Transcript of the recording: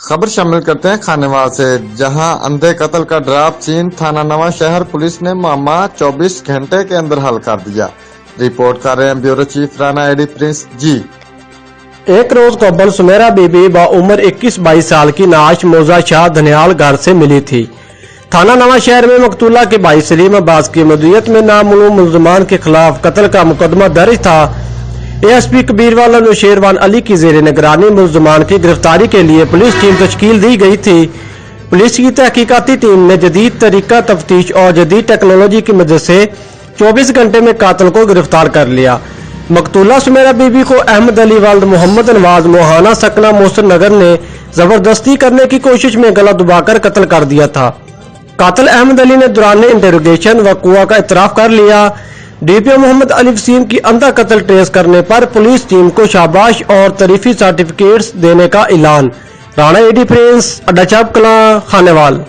خبر شامل کرتے ہیں خانیوال سے، جہاں اندھے قتل کا ڈراپ چین تھانہ نواں شہر پولیس نے معاملہ 24 گھنٹے کے اندر حل کر دیا۔ رپورٹ کر رہے ہیں بیورو چیف رانا ایڈی پرنس جی۔ ایک روز قبل سمیرا بی بی بعمر 21-22 سال کی نعش موضع شاہ دھنیال گھر سے ملی تھی۔ تھانہ نواں شہر میں مقتولہ کے بھائی سلیم عباس کی مدعیت میں نامعلوم ملزمان کے خلاف قتل کا مقدمہ درج تھا۔ ایس پی کبیروالانوشیروان علی کی زیرنگرانی ملزمان کی گرفتاری کے لیے پولیس ٹیم تشکیل دی گئی تھی۔ پولیس کی تحقیقاتی ٹیم نے جدید طریقہ تفتیش اور جدید ٹیکنالوجی کی مدد سے 24 گھنٹے میں قاتل کو گرفتار کر لیا۔ مقتولہ سمیرا بی بی کو احمد علی والد محمد نواز موہانہ سکنہ موسر نگر نے زبردستی کرنے کی کوشش میں گلا دبا کر قتل کر دیا تھا۔ قاتل احمد علی نے دوران انٹروگیشن وقوع کا اعتراف کر لیا۔ ڈی پی او محمد علی وسیم کی اندھا قتل ٹریس کرنے پر پولیس ٹیم کو شاباش اور تعریفی سرٹیفکیٹس دینے کا اعلان۔ رانا ایڈی پرنس، اڈا چاپ کلاں، خانیوال۔